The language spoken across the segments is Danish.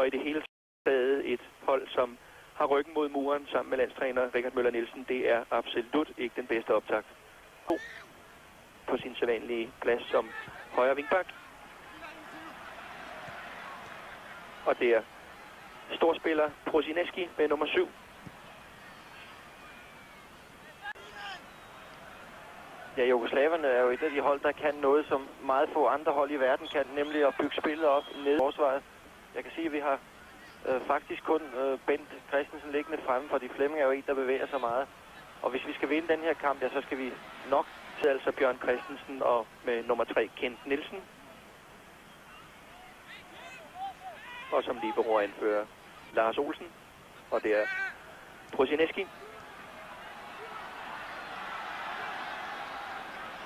og i det hele taget et hold, som har ryggen mod muren sammen med landstræner Richard Møller Nielsen. Det er absolut ikke den bedste optakt. På sin sædvanlige plads som højre vingbak. Og det er storspiller Prosinecki med nummer 7. Ja, jugoslaverne er jo et af de hold, der kan noget, som meget få andre hold i verden kan, nemlig at bygge spillet op nede i forsvaret. Jeg kan sige, at vi har faktisk kun Bent Christensen liggende fremme, fordi Flemming er jo en, der bevæger sig meget. Og hvis vi skal vinde den her kamp, ja, så skal vi nok til altså Bjørn Christensen og med nummer 3 Kent Nielsen. Og som libero anfører Lars Olsen, og det er Prosinecki.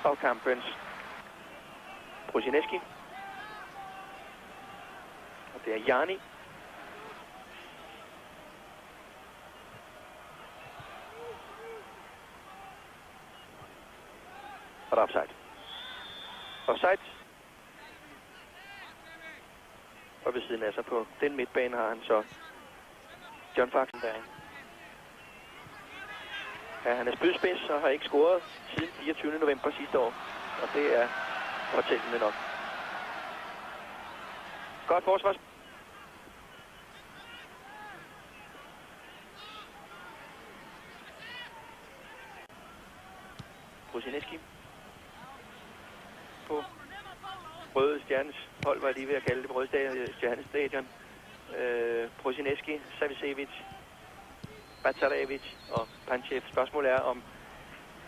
Og kampens Prosinecki. Og det er Jani. Og der er offside. Offside. Og ved siden af sig på den midtbane har han så John Faxen derinde. Ja, han er spydspids og har ikke scoret siden 24. november sidste år. Og det er fortællende nok. Godt forsvars. Prosinecki. På Røde Stjernes hold, var jeg lige ved at kalde det på Røde Stjernes stadion. Prosinecki, Savicevic, Batarevic og Panchev. Spørgsmålet er, om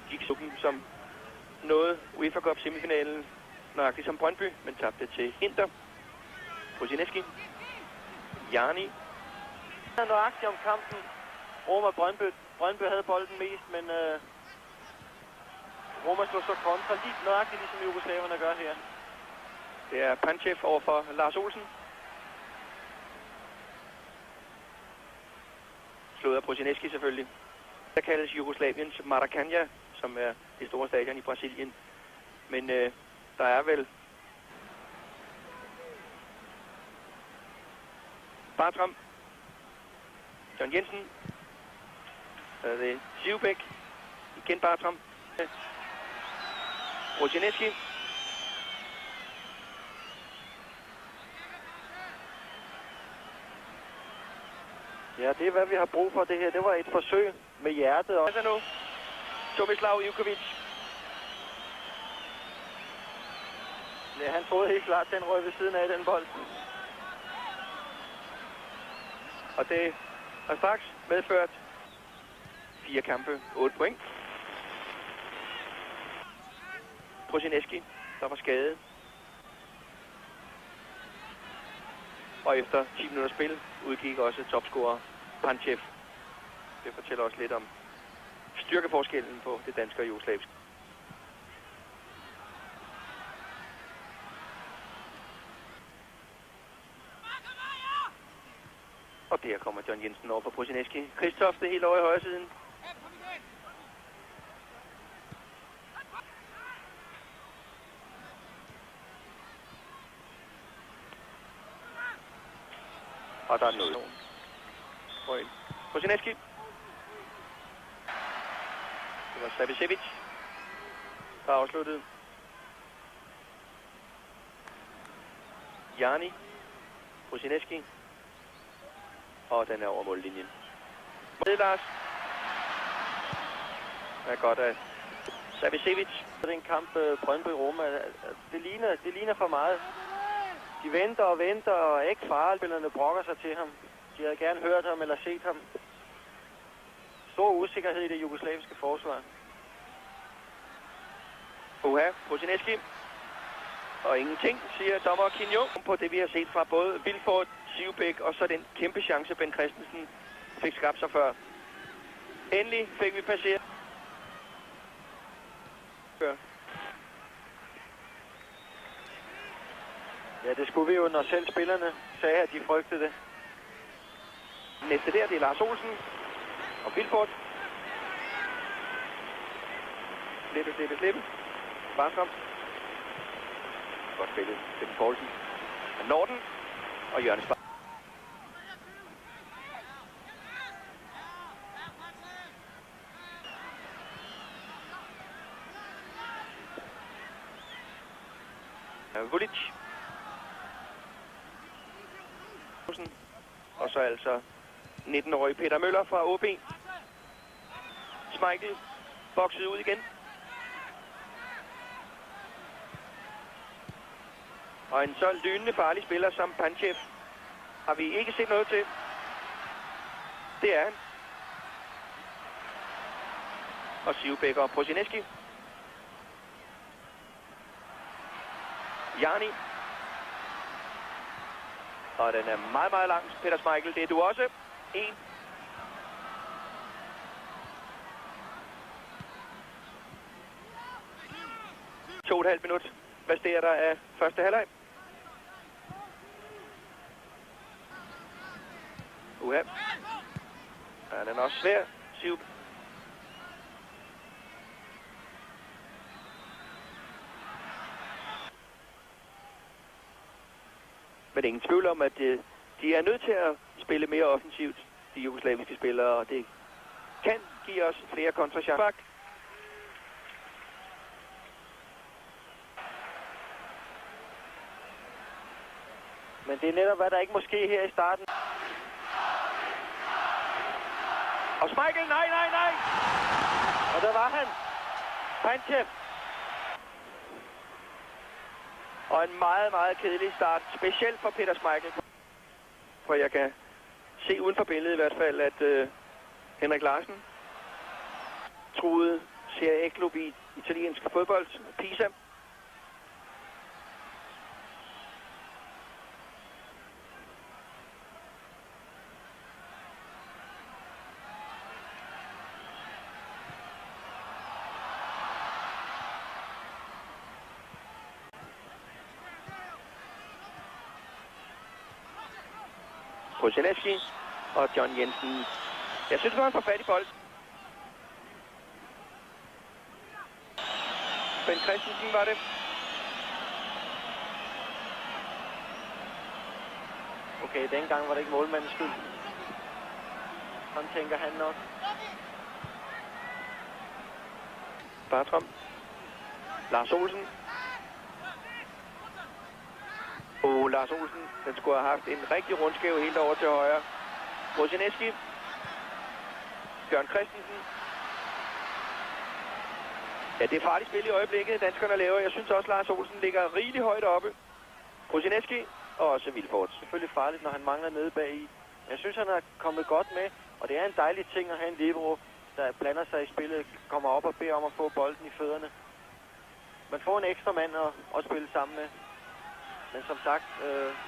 gik suppen som nåede UEFA Cup semifinalen nøjagtigt som Brøndby, men tabte til Inter. Prosinecki. Jani. Han er nøjagtig om kampen. Roma Brøndby. Brøndby havde bolden mest, men Roma slår så kontra lige nøjagtigt, ligesom jugoslaverne gør her. Det er Panchev overfor Lars Olsen. Slået af Prosinecki selvfølgelig. Der kaldes Jugoslaviens Maracanã, som er det store stadion i Brasilien. Men der er vel Bartram, John Jensen, det er Sivbæk, igen Bartram, Prosinecki. Ja, det er hvad vi har brug for det her. Det var et forsøg med hjertet. Og nu Tomislav Ivkovic. Ja, han troede helt klart, den røg ved siden af den bold. Og det har straks medført 4 kampe, 8 point. Prosinecki, der var skadet. Og efter 10 minutter spil udgik også topscorer Panchev. Det fortæller også lidt om styrkeforskellen på det danske og jugoslaviske. Og der kommer John Jensen over for Prosinecki. Christoph det helt over i højre siden. Og der er noget. Prosinecki. Det var Savicevic, der afsluttede. Jani. Prosinecki. Og den er over mållinjen. Med Lars. Det er godt af Savicevic. Det er en kamp Brøndby-Roma. Det ligner for meget. De venter og venter, og ikke farespillerne brokker sig til ham. De havde gerne hørt ham eller set ham. Stor usikkerhed i det jugoslaviske forsvar. Uha, Prosinecki. Og ingenting, siger dommer Kinjo. På det vi har set fra både Vilfort, Sivbæk og så den kæmpe chance, Ben Christensen fik skabt sig før. Endelig fik vi passeret. Ja, det skulle vi jo, når selv spillerne sagde, at de frygtede det. Næste der, det er Lars Olsen og Vilfort. Slippe. Bartram. Godt spillet. Steffen Poulsen. Norden og Jørgen Spar. Rasmussen. Og så altså 19-årige Peter Møller fra OB. Schmeichel bokset ud igen. Og en så lynende farlig spiller som Panchev har vi ikke set noget til. Det er han. Og Sivbæk og Prosineski. Jarni. Og den er meget, meget langt, Peter Schmeichel. Det er du også. 1. To et halvt minut. Hvad sker der af første halvleg? Uha. Ja, den er også svær. Siv. Men det er ingen tvivl om, at de er nødt til at spille mere offensivt, de jugoslaviske spillere, og det kan give os flere kontrachancer. Men det er netop, hvad der ikke må ske her i starten. Og Schmeichel, nej! Og der var han. Panchev. Og en meget, meget kedelig start, specielt for Peter Schmeichel. For jeg kan se uden for billedet i hvert fald, at Henrik Larsen truede Serie A-klub i italiensk fodbold, Pisa. Prosineski og John Jensen. Jeg synes, det var en forfærdig bold. Ben Christensen var det. Okay, dengang var det ikke målmandens skyld. Han tænker han nok. Bartram. Lars Olsen. Og Lars Olsen, den skulle have haft en rigtig rundskæve helt over til højre. Prosineski. Bjørn Christensen. Ja, det er farligt spil i øjeblikket, danskerne laver. Jeg synes også, Lars Olsen ligger rigeligt højt oppe. Prosineski og også Vilfort. Selvfølgelig farligt, når han mangler nede bagi. Jeg synes, han er kommet godt med, og det er en dejlig ting at have en libero, der blander sig i spillet, kommer op og beder om at få bolden i fødderne. Man får en ekstra mand at spille sammen med. Men som sagt,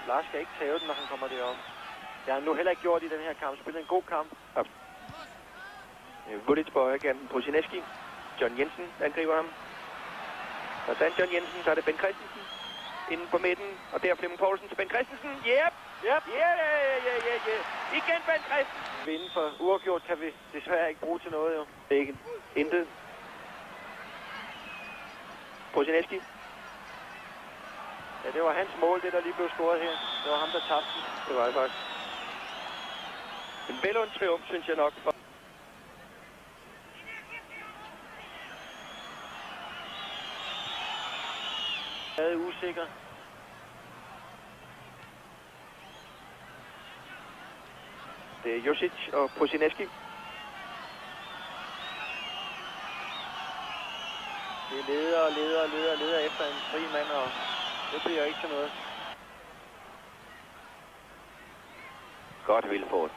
Lars skal ikke tage den, når han kommer derop. Det har han nu heller ikke gjort i den her kamp. Spillet en god kamp. Ja. Vulic på højrekanten. Prosineski. John Jensen angriber ham. Og så John Jensen, så er det Ben Christensen. Inden på midten. Og der Flemming Poulsen til Ben Christensen. Yep. Igen Ben Christensen. Vinde for uafgjort kan vi desværre ikke bruge til noget, jo. Ikke. Intet. Prosineski. Ja, det var hans mål, det der lige blev scoret her. Det var ham, der tabte den. Det var det faktisk. En velund triumf, synes jeg nok. Jeg er usikker. Det er Josic og Prosineski. Det er leder efter en fri mand, og det bliver ikke til noget. Godt, Vilfort.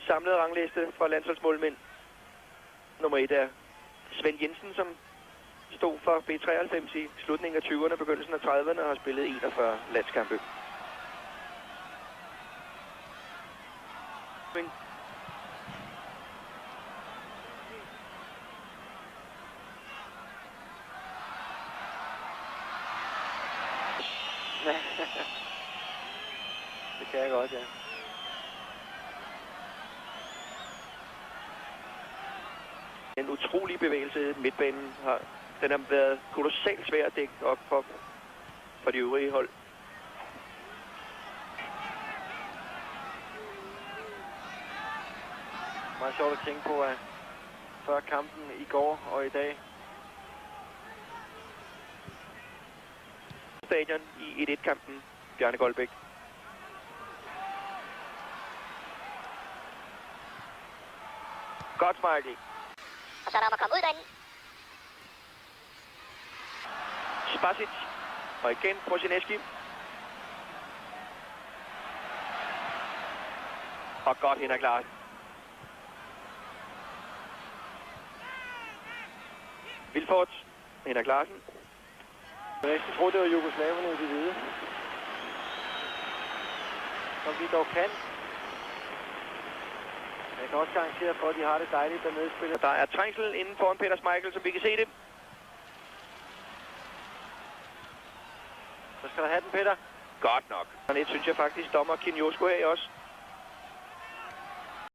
Samlet rangliste fra landsholdsmålmænd. Nummer 1 er Svend Jensen, som stod for B93 i slutningen af 20'erne og begyndelsen af 30'erne og har spillet 41 landskampe. Det kan jeg godt, ja. En utrolig bevægelse midtbanen har. Den har været kolossalt svær at dække op for de øvrige hold. Meget sjovt at tænke på, at før kampen i går og i dag stadion i 1-1-kampen Bjarne Goldbæk. Godt, Smiley. Og så er der om at komme ud derinde. Spasic. Og igen Prozineski. Og godt Henrik Larsen. Vilfort. Henrik Larsen. Jeg tror, det var jugoslaverne i det hvide. Som vi dog kan. Jeg kan også garantere for, at de har det dejligt dernede i spillet. Der er trængsel inden foran Peter Schmeichel, som vi kan se det. Så skal der have den, Peter. Godt nok. Og det synes jeg faktisk, dommer Kinjo skulle have også.